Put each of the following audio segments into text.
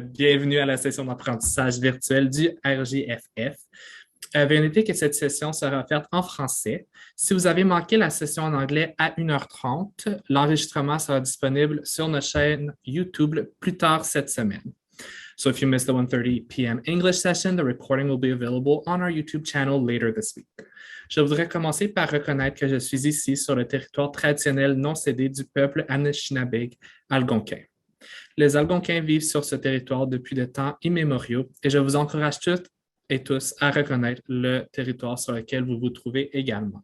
Bienvenue à la session d'apprentissage virtuel du RGFF. Veuillez noter que cette session sera offerte en français. Si vous avez manqué la session en anglais à 1h30, l'enregistrement sera disponible sur notre chaîne YouTube plus tard cette semaine. So if you missed the 1:30 p.m. English session, the recording will be available on our YouTube channel later this week. Je voudrais commencer par reconnaître que je suis ici sur le territoire traditionnel non cédé du peuple Anishinaabe algonquin. Les Algonquins vivent sur ce territoire depuis de temps immémoriaux et je vous encourage toutes et tous à reconnaître le territoire sur lequel vous vous trouvez également.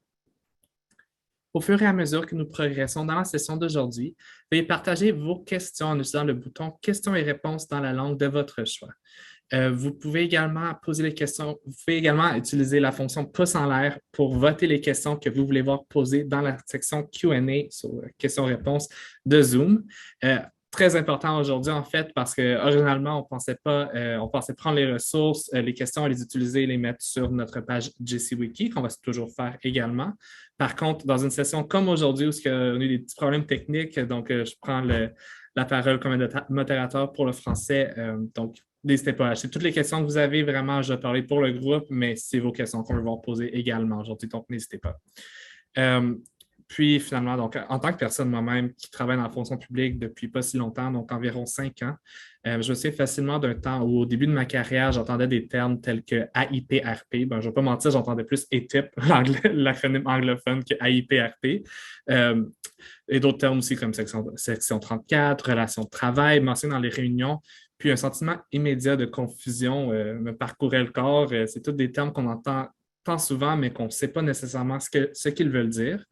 Au fur et à mesure que nous progressons dans la session d'aujourd'hui, veuillez partager vos questions en utilisant le bouton questions et réponses dans la langue de votre choix. Vous pouvez également poser les questions, vous pouvez également utiliser la fonction pouce en l'air pour voter les questions que vous voulez voir posées dans la section Q&A sur questions-réponses de Zoom. Très important aujourd'hui, en fait, parce qu'originalement, on pensait prendre les ressources, les questions, les utiliser et les mettre sur notre page JCWiki, qu'on va toujours faire également. Par contre, dans une session comme aujourd'hui, où on a eu des petits problèmes techniques, donc je prends la parole comme un modérateur pour le français. Donc, n'hésitez pas à acheter toutes les questions que vous avez. Vraiment, je vais parler pour le groupe, mais c'est vos questions qu'on va vous poser également aujourd'hui, donc n'hésitez pas. Puis finalement, donc, en tant que personne moi-même qui travaille dans la fonction publique depuis pas si longtemps, donc environ 5 ans, je me souviens facilement d'un temps où au début de ma carrière, j'entendais des termes tels que AIPRP. Ben, je ne vais pas mentir, j'entendais plus ETIP, l'acronyme anglophone, que AIPRP. Et d'autres termes aussi comme section 34, relations de travail, mentionnés dans les réunions. Puis un sentiment immédiat de confusion me parcourait le corps. C'est tous des termes qu'on entend tant souvent, mais qu'on ne sait pas nécessairement ce qu'ils veulent dire.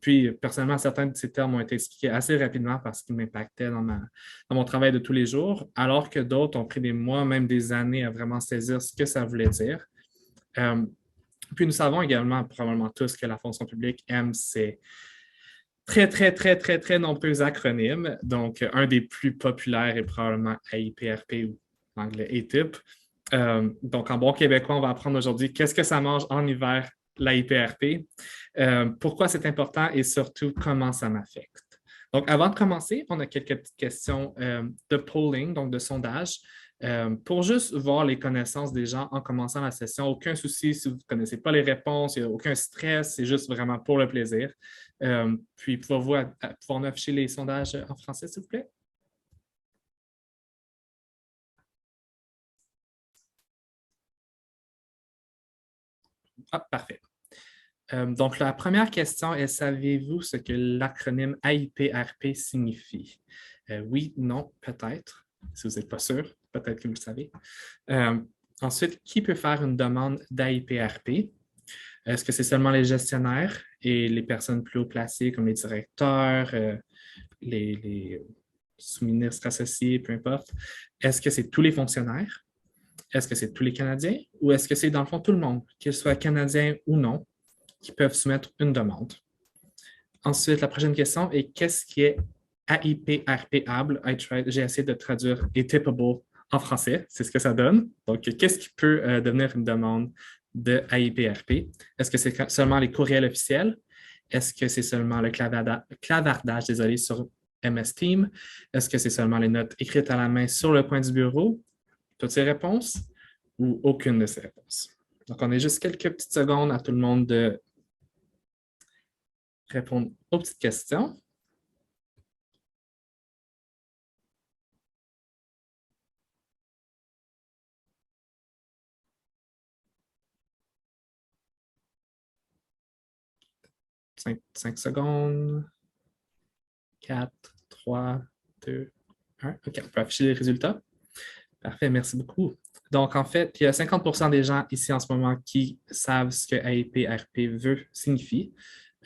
Puis, personnellement, certains de ces termes ont été expliqués assez rapidement parce qu'ils m'impactaient dans mon travail de tous les jours, alors que d'autres ont pris des mois, même des années à vraiment saisir ce que ça voulait dire. Puis, nous savons également, probablement tous, que la fonction publique aime ces très, très, très, très, très nombreux acronymes. Donc, un des plus populaires est probablement AIPRP ou en anglais ATIP. Donc, en bon québécois, on va apprendre aujourd'hui qu'est-ce que ça mange en hiver, l'AIPRP, pourquoi c'est important et surtout comment ça m'affecte. Donc, avant de commencer, on a quelques petites questions de polling, donc de sondage, pour juste voir les connaissances des gens en commençant la session. Aucun souci si vous ne connaissez pas les réponses, il n'y a aucun stress, c'est juste vraiment pour le plaisir. Puis, pouvez-vous afficher les sondages en français, s'il vous plaît? Ah, parfait. Donc, la première question est, savez-vous ce que l'acronyme AIPRP signifie? Oui, non, peut-être. Si vous n'êtes pas sûr, peut-être que vous le savez. Ensuite, qui peut faire une demande d'AIPRP? Est-ce que c'est seulement les gestionnaires et les personnes plus haut placées comme les directeurs, les sous-ministres associés, peu importe? Est-ce que c'est tous les fonctionnaires? Est-ce que c'est tous les Canadiens? Ou est-ce que c'est dans le fond tout le monde, qu'ils soient Canadiens ou non, qui peuvent soumettre une demande? Ensuite, la prochaine question est qu'est-ce qui est AIPRPable? J'ai essayé de traduire Atypable en français, c'est ce que ça donne. Donc, qu'est-ce qui peut devenir une demande de AIPRP? Est-ce que c'est seulement les courriels officiels? Est-ce que c'est seulement le clavardage, sur MS Team? Est-ce que c'est seulement les notes écrites à la main sur le coin du bureau? Toutes ces réponses ou aucune de ces réponses? Donc, on a juste quelques petites secondes à tout le monde de répondre aux petites questions. Cinq secondes. 4, 3, 2, 1. OK, on peut afficher les résultats. Parfait, merci beaucoup. Donc, en fait, il y a 50 des gens ici en ce moment qui savent ce que AIPRP signifie.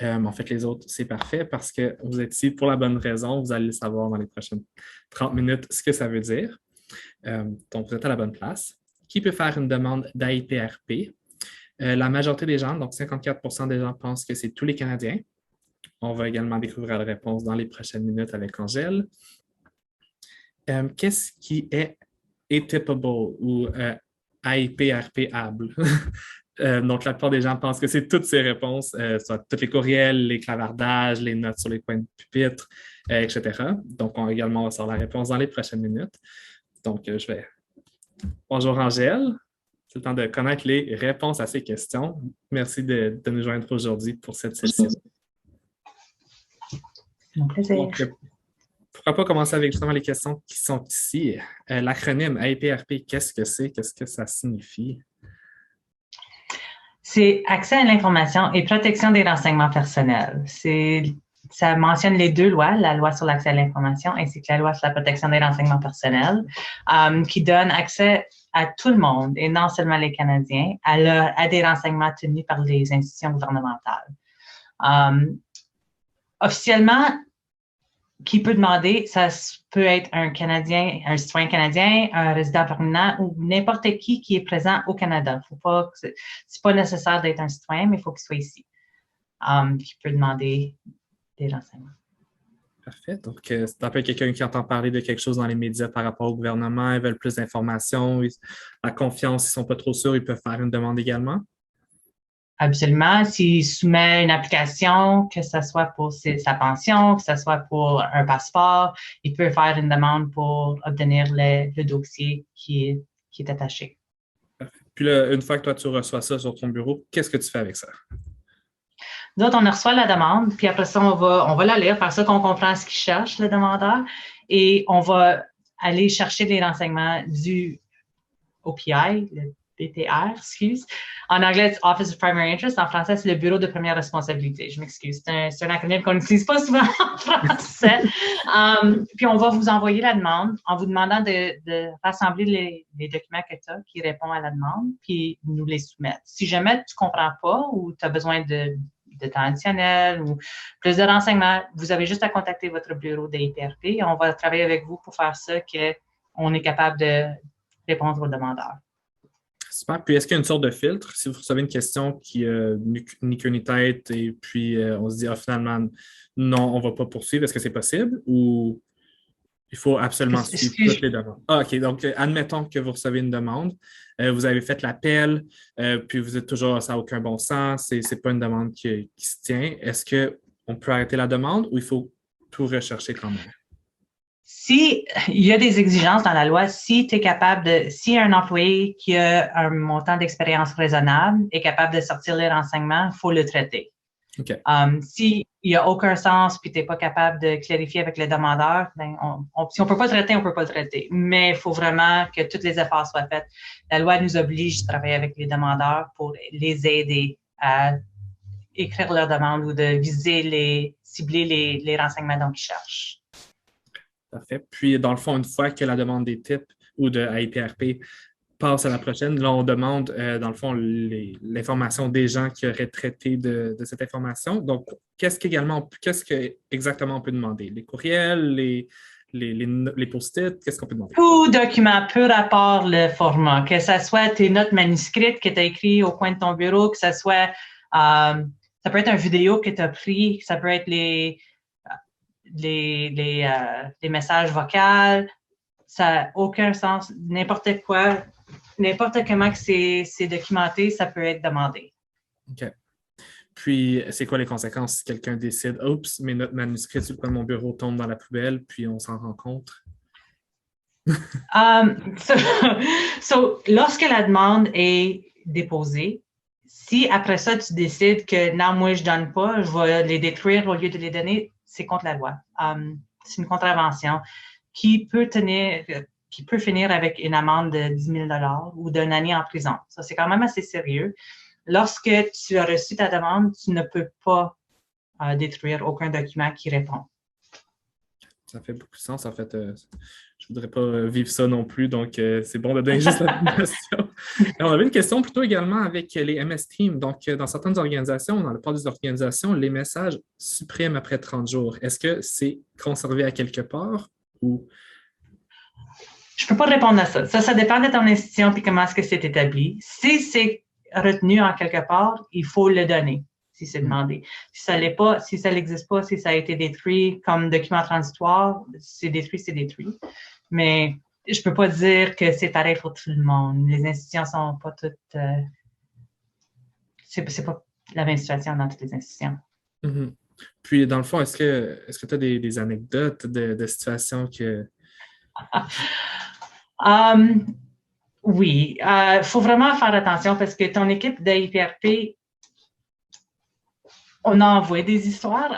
En fait, les autres, c'est parfait parce que vous êtes ici pour la bonne raison. Vous allez le savoir dans les prochaines 30 minutes ce que ça veut dire. Donc, vous êtes à la bonne place. Qui peut faire une demande d'AIPRP? La majorité des gens, donc 54 des gens, pensent que c'est tous les Canadiens. On va également découvrir la réponse dans les prochaines minutes avec Angèle. Qu'est-ce qui est atypable ou AIPRPable? Donc, la plupart des gens pensent que c'est toutes ces réponses, soit tous les courriels, les clavardages, les notes sur les coins de pupitre, etc. Donc, on va savoir la réponse dans les prochaines minutes. Donc, je vais... Bonjour Angèle. C'est le temps de connaître les réponses à ces questions. Merci de nous joindre aujourd'hui pour cette session. Mon plaisir. Donc, pourquoi pas commencer avec justement les questions qui sont ici. L'acronyme AIPRP, qu'est-ce que c'est? Qu'est-ce que ça signifie? C'est accès à l'information et protection des renseignements personnels. Ça mentionne les deux lois, la loi sur l'accès à l'information ainsi que la loi sur la protection des renseignements personnels, qui donne accès à tout le monde, et non seulement les Canadiens, à des renseignements tenus par les institutions gouvernementales. Officiellement, qui peut demander, ça peut être un Canadien, un citoyen canadien, un résident permanent ou n'importe qui est présent au Canada. C'est pas nécessaire d'être un citoyen, mais il faut qu'il soit ici, qui peut demander des renseignements. Parfait. Donc, c'est un peu quelqu'un qui entend parler de quelque chose dans les médias par rapport au gouvernement, ils veulent plus d'informations, la confiance, ils ne sont pas trop sûrs, ils peuvent faire une demande également. Absolument. S'il soumet une application, que ce soit pour sa pension, que ce soit pour un passeport, il peut faire une demande pour obtenir le dossier qui est attaché. Puis là, une fois que toi, tu reçois ça sur ton bureau, qu'est-ce que tu fais avec ça? D'autres, on reçoit la demande, puis après ça, on va la lire, par ça qu'on comprend ce qu'il cherche, le demandeur, et on va aller chercher les renseignements du OPI, le BPR, excuse. En anglais, c'est Office of Primary Interest. En français, c'est le Bureau de première responsabilité. Je m'excuse. C'est un acronyme qu'on n'utilise pas souvent en français. Puis, on va vous envoyer la demande en vous demandant de rassembler les documents que tu as qui répondent à la demande, puis nous les soumettre. Si jamais tu ne comprends pas ou tu as besoin de temps additionnel ou plus de renseignements, vous avez juste à contacter votre bureau d'IPRP et on va travailler avec vous pour faire ça, qu'on est capable de répondre aux demandeurs. Super. Puis, est-ce qu'il y a une sorte de filtre? Si vous recevez une question qui ni queue ni tête et puis on se dit, finalement, non, on ne va pas poursuivre, est-ce que c'est possible ou il faut absolument suivre toutes les demandes? Ah, OK. Donc, admettons que vous recevez une demande, vous avez fait l'appel, puis vous êtes toujours, ça n'a aucun bon sens, c'est pas une demande qui se tient. Est-ce qu'on peut arrêter la demande ou il faut tout rechercher quand même? Si il y a des exigences dans la loi, si un employé qui a un montant d'expérience raisonnable est capable de sortir les renseignements, il faut le traiter. Okay. S'il n'y a aucun sens puis tu n'es pas capable de clarifier avec le demandeur, ben si on ne peut pas le traiter, on ne peut pas le traiter. Mais il faut vraiment que tous les efforts soient faits. La loi nous oblige de travailler avec les demandeurs pour les aider à écrire leur demande ou de cibler les renseignements dont ils cherchent. Parfait. Puis, dans le fond, une fois que la demande des types ou de AIPRP passe à la prochaine, là, on demande, dans le fond, l'information des gens qui auraient traité de cette information. Donc, qu'est-ce que exactement on peut demander? Les courriels, les post-it, qu'est-ce qu'on peut demander? Tout document, peu rapport le format, que ce soit tes notes manuscrites que tu as écrites au coin de ton bureau, que ce soit, ça peut être une vidéo que tu as pris, ça peut être les messages vocaux, ça n'a aucun sens. N'importe quoi, n'importe comment que c'est documenté, ça peut être demandé. OK. Puis, c'est quoi les conséquences si quelqu'un décide, oups, mes notes manuscrites sur le coin de mon bureau tombent dans la poubelle, puis on s'en rencontre? Lorsque la demande est déposée, si après ça, tu décides que non, moi, je ne donne pas, je vais les détruire au lieu de les donner, c'est contre la loi. C'est une contravention qui peut finir avec une amende de 10 000 $ ou d'une année en prison. Ça, c'est quand même assez sérieux. Lorsque tu as reçu ta demande, tu ne peux pas détruire aucun document qui répond. Ça fait beaucoup de sens. En fait, je ne voudrais pas vivre ça non plus, donc c'est bon de donner juste la question. On avait une question plutôt également avec les MS Teams. Donc, dans certaines organisations, dans la plupart des organisations, les messages suppriment après 30 jours. Est-ce que c'est conservé à quelque part ou... Je ne peux pas répondre à ça. Ça dépend de ton institution et comment est-ce que c'est établi. Si c'est retenu en quelque part, il faut le donner si c'est demandé. Si ça l'est pas, si ça n'existe pas, si ça a été détruit comme document transitoire, c'est détruit. Mais je ne peux pas dire que c'est pareil pour tout le monde. Les institutions ne sont pas toutes... c'est pas la même situation dans toutes les institutions. Mm-hmm. Puis, dans le fond, est-ce que tu as des anecdotes de situations que... Oui, il faut vraiment faire attention parce que ton équipe d'IPRP, on envoie des histoires.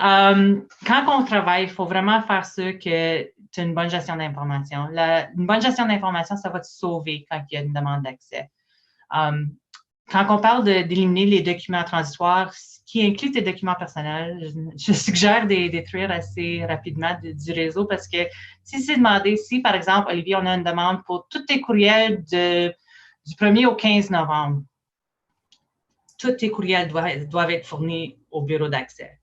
Quand on travaille, il faut vraiment faire sûr que tu as une bonne gestion d'information. Une bonne gestion d'information, ça va te sauver quand il y a une demande d'accès. Quand on parle d'éliminer les documents transitoires, ce qui inclut tes documents personnels, je suggère de détruire assez rapidement du réseau parce que si c'est demandé, si par exemple, Olivier, on a une demande pour tous tes courriels du 1er au 15 novembre, tous tes courriels doivent être fournis au bureau d'accès.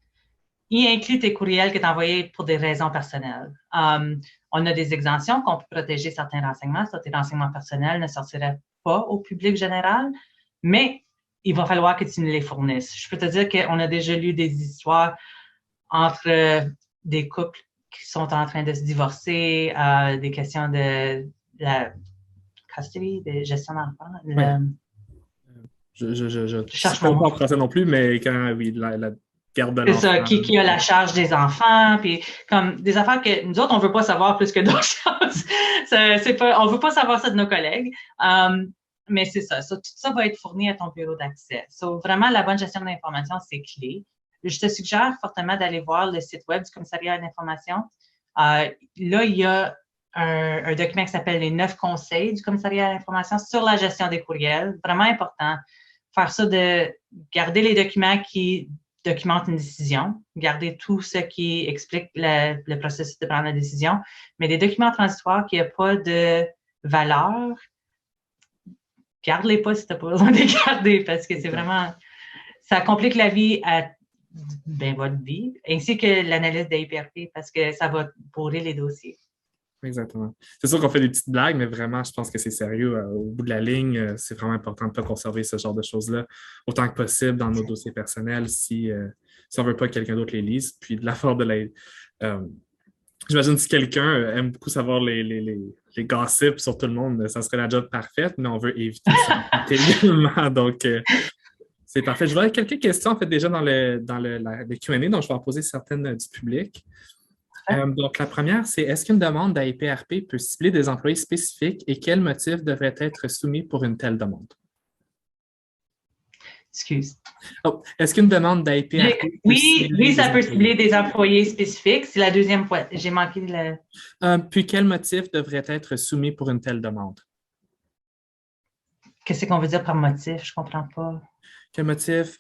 Y inclut tes courriels que tu as envoyés pour des raisons personnelles. On a des exemptions qu'on peut protéger certains renseignements. Ça, tes renseignements personnels ne sortiraient pas au public général, mais il va falloir que tu nous les fournisses. Je peux te dire qu'on a déjà lu des histoires entre des couples qui sont en train de se divorcer, des questions de la custody, de gestion d'enfants. Oui. Je ne connais pas en français non plus, mais quand, oui, la garde de l'enfant. C'est ça, qui a la charge des enfants, puis comme des affaires que nous autres, on ne veut pas savoir plus que d'autres choses. On ne veut pas savoir ça de nos collègues. Mais c'est ça. Tout ça va être fourni à ton bureau d'accès. Vraiment, la bonne gestion de l'information, c'est clé. Je te suggère fortement d'aller voir le site web du commissariat à l'information. Là, il y a un document qui s'appelle les 9 conseils du commissariat à l'information sur la gestion des courriels. Vraiment important. Faire ça de garder les documents qui documentent une décision, garder tout ce qui explique le processus de prendre la décision, mais des documents transitoires qui n'ont pas de valeur, garde-les pas si tu n'as pas besoin de les garder parce que c'est vraiment, ça complique la vie à votre vie, ainsi que l'analyse d'IPRP parce que ça va pourrir les dossiers. Exactement. C'est sûr qu'on fait des petites blagues, mais vraiment, je pense que c'est sérieux. Au bout de la ligne, c'est vraiment important de ne pas conserver ce genre de choses-là autant que possible dans nos dossiers personnels si on ne veut pas que quelqu'un d'autre les lise. Puis de la part de la... j'imagine si quelqu'un aime beaucoup savoir les gossips sur tout le monde, ça serait la job parfaite, mais on veut éviter ça également. Donc, c'est parfait. Je vois quelques questions, en fait, déjà dans le Q&A, donc je vais en poser certaines du public. Donc, la première, c'est est-ce qu'une demande d'AIPRP peut cibler des employés spécifiques et quels motifs devraient être soumis pour une telle demande? Excuse. Oh, est-ce qu'une demande d'AIPRP Oui, ça peut cibler des employés spécifiques. C'est la deuxième fois. J'ai manqué le... Puis, quels motifs devraient être soumis pour une telle demande? Qu'est-ce qu'on veut dire par motif? Je ne comprends pas. Quel motif?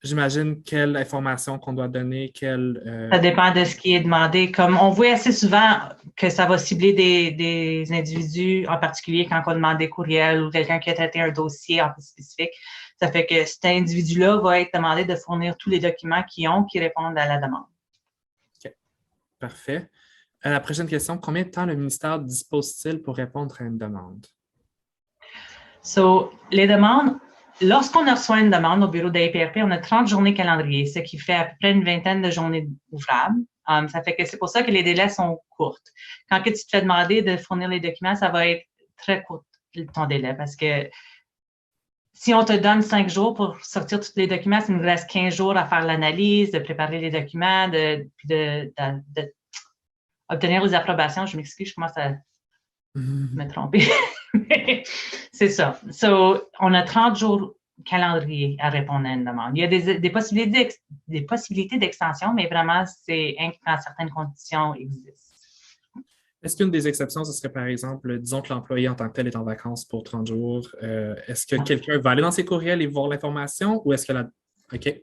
J'imagine quelle information qu'on doit donner, Ça dépend de ce qui est demandé. Comme on voit assez souvent que ça va cibler des individus, en particulier quand on demande des courriels ou quelqu'un qui a traité un dossier en spécifique. Ça fait que cet individu-là va être demandé de fournir tous les documents qui répondent à la demande. OK. Parfait. La prochaine question, combien de temps le ministère dispose-t-il pour répondre à une demande? Les demandes, lorsqu'on reçoit une demande au bureau d'IPRP, on a 30 journées calendrier, ce qui fait à peu près une vingtaine de journées ouvrables. Ça fait que c'est pour ça que les délais sont courts. Quand tu te fais demander de fournir les documents, ça va être très court ton délai parce que si on te donne 5 jours pour sortir tous les documents, ça nous reste 15 jours à faire l'analyse, de préparer les documents, obtenir les approbations. Je m'excuse, je commence à me tromper. C'est ça. On a 30 jours calendrier à répondre à une demande. Il y a des possibilités d'extension, mais vraiment, c'est quand certaines conditions existent. Est-ce qu'une des exceptions, ce serait par exemple, disons que l'employé en tant que tel est en vacances pour 30 jours, est-ce que quelqu'un va aller dans ses courriels et voir l'information ou est-ce que OK.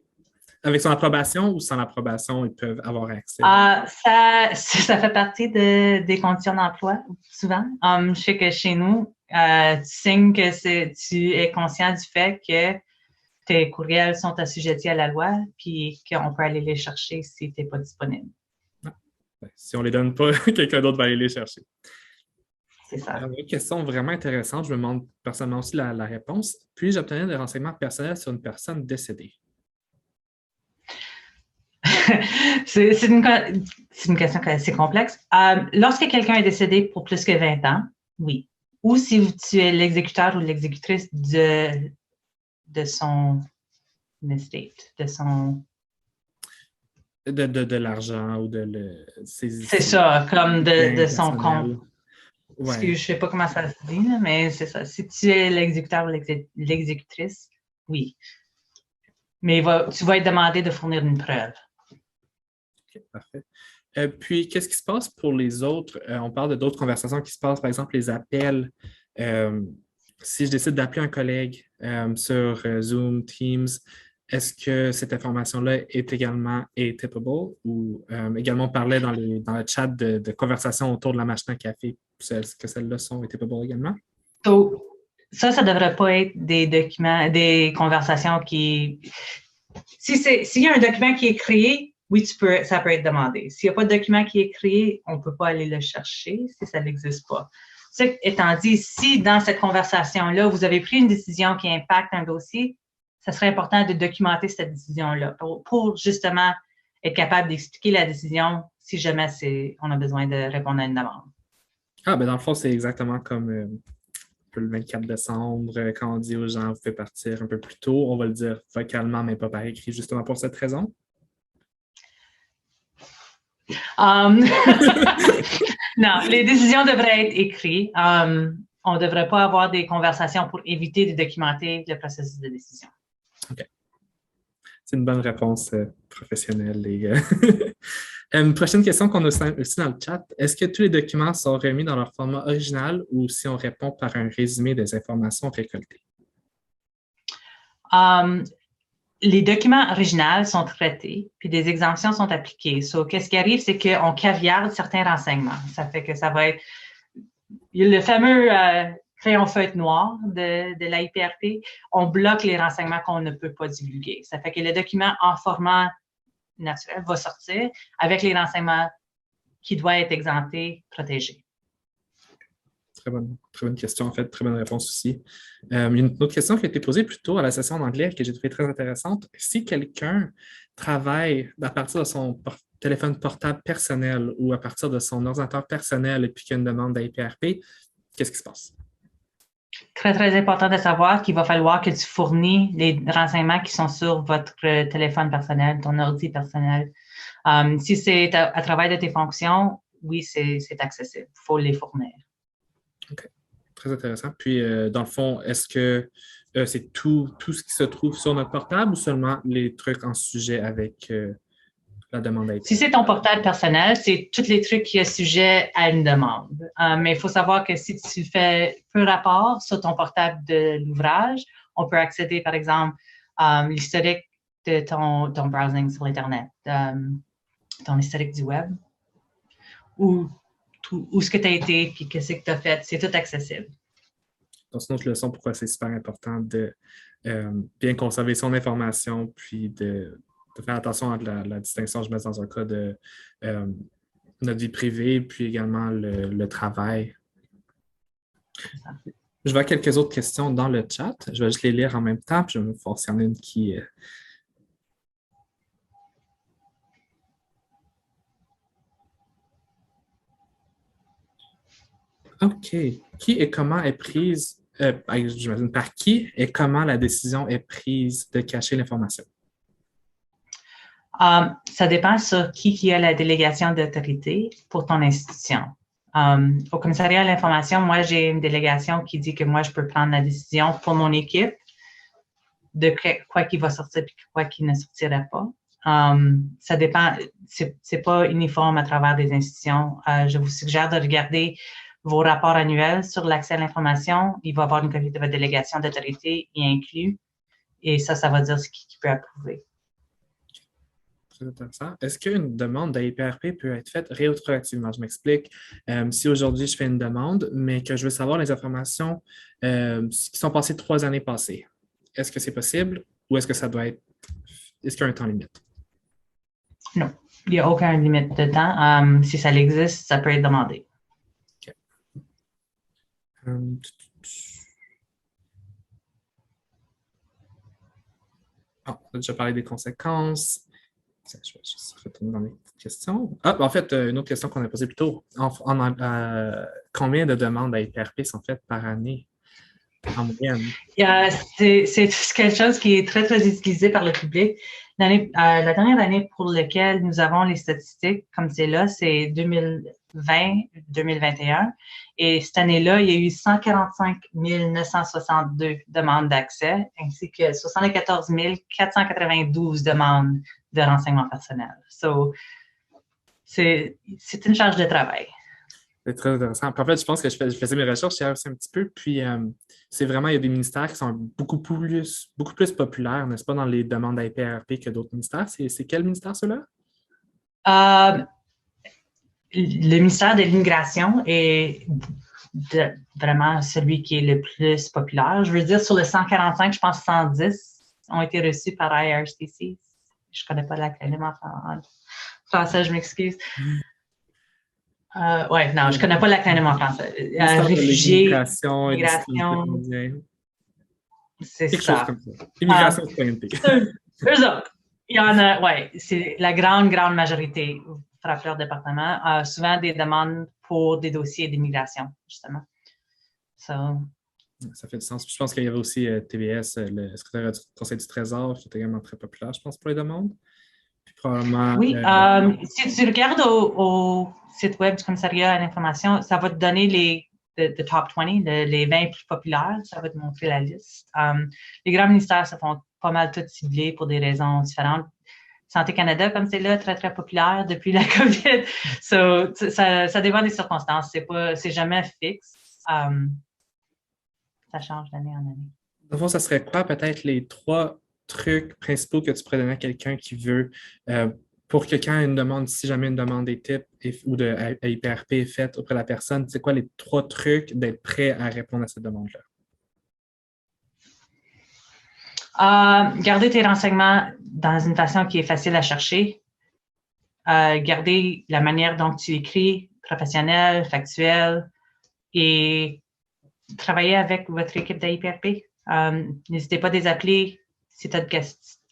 Avec son approbation ou sans l'approbation, ils peuvent avoir accès? Ça fait partie des conditions d'emploi, souvent. Je sais que chez nous, tu signes que tu es conscient du fait que tes courriels sont assujettis à la loi puis qu'on peut aller les chercher si tu n'es pas disponible. Si on ne les donne pas, quelqu'un d'autre va aller les chercher. C'est ça. Une question vraiment intéressante. Je me demande personnellement aussi la réponse. Puis-je obtenir des renseignements personnels sur une personne décédée? C'est une question assez complexe. Lorsque quelqu'un est décédé pour plus que 20 ans, oui. Ou si tu es l'exécuteur ou l'exécutrice de son estate, de son... De l'argent ou c'est ça, comme de son compte. Ouais. Je ne sais pas comment ça se dit, là, mais c'est ça. Si tu es l'exécuteur ou l'exécutrice, oui. Mais tu vas être demandé de fournir une preuve. OK, parfait. Puis, qu'est-ce qui se passe pour les autres? On parle de d'autres conversations qui se passent, par exemple, les appels. Euh, si je décide d'appeler un collègue sur Zoom, Teams, est-ce que cette information-là est également atypable ou également on parlait dans le chat de conversation autour de la machine à café, est-ce que celles-là sont atypable également? Donc, ça ne devrait pas être des documents, des conversations qui... S'il y a un document qui est créé, oui, ça peut être demandé. S'il n'y a pas de document qui est créé, on ne peut pas aller le chercher si ça n'existe pas. Ça étant dit, si dans cette conversation-là, vous avez pris une décision qui impacte un dossier, ça serait important de documenter cette décision-là pour justement être capable d'expliquer la décision si jamais on a besoin de répondre à une demande. Ah, ben dans le fond, c'est exactement comme le 24 décembre, quand on dit aux gens, vous pouvez partir un peu plus tôt, on va le dire vocalement, mais pas par écrit, justement pour cette raison. Non, les décisions devraient être écrites. On ne devrait pas avoir des conversations pour éviter de documenter le processus de décision. OK. C'est une bonne réponse professionnelle. Prochaine question qu'on a aussi dans le chat. Est-ce que tous les documents sont remis dans leur format original ou si on répond par un résumé des informations récoltées? Les documents originaux sont traités, puis des exemptions sont appliquées. Qu'est-ce qui arrive, c'est qu'on caviarde certains renseignements. Ça fait que ça va être le fameux crayon feutre noir de la IPRP. On bloque les renseignements qu'on ne peut pas divulguer. Ça fait que le document en format naturel va sortir avec les renseignements qui doivent être exemptés, protégés. Très bonne question, en fait, très bonne réponse aussi. Il y a une autre question qui a été posée plus tôt à la session d'anglais que j'ai trouvée très intéressante. Si quelqu'un travaille à partir de son téléphone portable personnel ou à partir de son ordinateur personnel et puis qu'il y a une demande d'IPRP, qu'est-ce qui se passe? Très, très important de savoir qu'il va falloir que tu fournis les renseignements qui sont sur votre téléphone personnel, ton ordi personnel. Si c'est à travers de tes fonctions, oui, c'est accessible. Il faut les fournir. OK. Très intéressant. Puis, dans le fond, est-ce que c'est tout ce qui se trouve sur notre portable ou seulement les trucs en sujet avec la demande d'IPRP? Si c'est ton portable personnel, c'est tous les trucs qui sont sujets à une demande. Mais il faut savoir que si tu fais peu rapport sur ton portable de l'ouvrage, on peut accéder, par exemple, l'historique de ton browsing sur l'Internet, ton historique du web, ou où ce que tu as été, puis qu'est-ce que tu as fait. C'est tout accessible. Donc, c'est une autre leçon pourquoi c'est super important de bien conserver son information, puis de faire attention à la distinction, je mets dans un cas de notre vie privée, puis également le travail. Je vois quelques autres questions dans le chat. Je vais juste les lire en même temps, puis je vais me forcer s'il y en a une qui... OK. Qui et comment est prise, j'imagine par qui et comment la décision est prise de cacher l'information? Ça dépend sur qui a la délégation d'autorité pour ton institution. Au commissariat à l'information, moi, j'ai une délégation qui dit que moi, je peux prendre la décision pour mon équipe de quoi qui va sortir et quoi qui ne sortira pas. Ça dépend, c'est pas uniforme à travers des institutions. Je vous suggère de regarder vos rapports annuels sur l'accès à l'information. Il va y avoir une copie de votre délégation d'autorité y inclus. Et ça va dire ce qui peut approuver. Très intéressant. Est-ce qu'une demande d'IPRP peut être faite rétroactivement? Je m'explique. Si aujourd'hui, je fais une demande, mais que je veux savoir les informations qui sont passées 3 années passées, est-ce que c'est possible ou est-ce que ça doit être... Est-ce qu'il y a un temps limite? Non, il n'y a aucun limite de temps. Si ça existe, ça peut être demandé. OK. On a déjà parlé des conséquences. Je vais juste retourner dans mes questions. En fait, une autre question qu'on a posée plus tôt. Combien de demandes à IPRP sont faites par année en moyenne? C'est quelque chose qui est très, très utilisé par le public. La dernière année pour laquelle nous avons les statistiques, comme c'est là, c'est 2021. Et cette année-là, il y a eu 145 962 demandes d'accès, ainsi que 74 492 demandes de renseignements personnels. So, c'est une charge de travail. C'est très intéressant. Puis en fait, je pense que je faisais mes recherches hier aussi un petit peu, puis c'est vraiment, il y a des ministères qui sont beaucoup plus populaires, n'est-ce pas, dans les demandes d'IPRP que d'autres ministères. C'est quel ministère, ceux-là? Le ministère de l'Immigration est vraiment celui qui est le plus populaire. Je veux dire, sur le 145, je pense 110 ont été reçus par IRCC. Je ne connais pas l'acronyme en français, je m'excuse. Ouais, non, je ne connais pas l'acronyme en français. Réfugiés, immigration, c'est quelque ça. chose comme ça. Immigration citoyenneté. Eux autres, il y en a, ouais, c'est la grande majorité frappent leur département, souvent des demandes pour des dossiers d'immigration, justement. Ça fait du sens. Puis je pense qu'il y avait aussi TVS, le secrétaire du Conseil du Trésor, qui est également très populaire, je pense, pour les demandes. Puis probablement. Oui, si tu regardes au site web du commissariat à l'information, ça va te donner les top 20, les 20 plus populaires. Ça va te montrer la liste. Les grands ministères se font pas mal tous ciblés pour des raisons différentes. Santé Canada, comme c'est là, très, très populaire depuis la COVID. So, ça dépend des circonstances. C'est jamais fixe. Ça change d'année en année. Dans le fond, ça serait quoi peut-être les 3 trucs principaux que tu pourrais donner à quelqu'un qui veut, pour quelqu'un une demande, si jamais une demande des types ou de IPRP est faite auprès de la personne, c'est quoi les 3 trucs d'être prêt à répondre à cette demande-là? Garder tes renseignements dans une façon qui est facile à chercher. Garder la manière dont tu écris, professionnelle, factuelle, et travailler avec votre équipe d'IPRP. N'hésitez pas à les appeler si tu as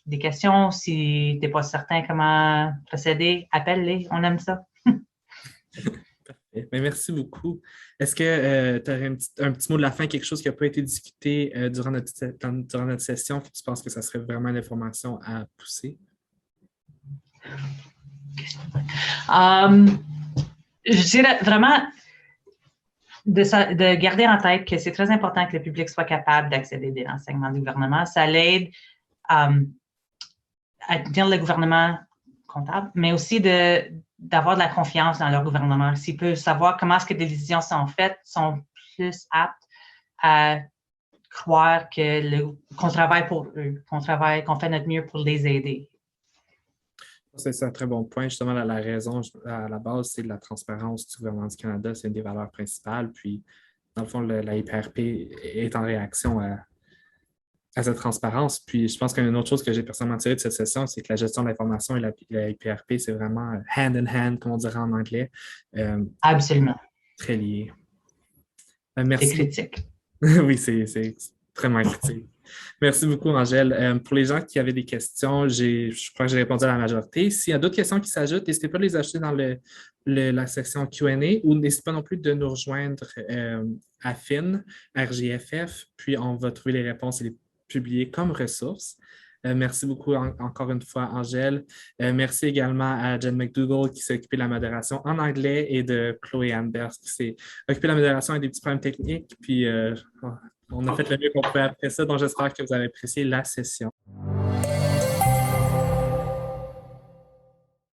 des questions, si tu n'es pas certain comment procéder, appelle-les, on aime ça. Parfait. Merci beaucoup. Est-ce que tu aurais un petit mot de la fin, quelque chose qui n'a pas été discuté durant notre session, que tu penses que ça serait vraiment l'information à pousser? Je dirais vraiment de garder en tête que c'est très important que le public soit capable d'accéder à des renseignements du gouvernement. Ça l'aide à tenir le gouvernement comptable, mais aussi d'avoir de la confiance dans leur gouvernement. S'ils peuvent savoir comment est-ce que des décisions sont faites, sont plus aptes à croire qu'on travaille pour eux, qu'on fait notre mieux pour les aider. C'est un très bon point. Justement, la raison à la base, c'est la transparence du gouvernement du Canada. C'est une des valeurs principales. Puis, dans le fond, la IPRP est en réaction à cette transparence. Puis, je pense qu'une autre chose que j'ai personnellement tiré de cette session, c'est que la gestion de l'information et la IPRP, c'est vraiment hand in hand, comme on dirait en anglais. Absolument. Très lié. Merci. C'est critique. Oui, c'est extrêmement critique. Merci beaucoup, Angèle. Pour les gens qui avaient des questions, je crois que j'ai répondu à la majorité. S'il y a d'autres questions qui s'ajoutent, n'hésitez pas à les ajouter dans la section Q&A ou n'hésitez pas non plus de nous rejoindre à FIN, RGFF, puis on va trouver les réponses et les publier comme ressources. Merci beaucoup encore une fois, Angèle. Merci également à Jen McDougall qui s'est occupée de la modération en anglais et de Chloé Ambers qui s'est occupée de la modération avec des petits problèmes techniques. Puis on a fait le mieux qu'on pouvait après ça, donc j'espère que vous avez apprécié la session.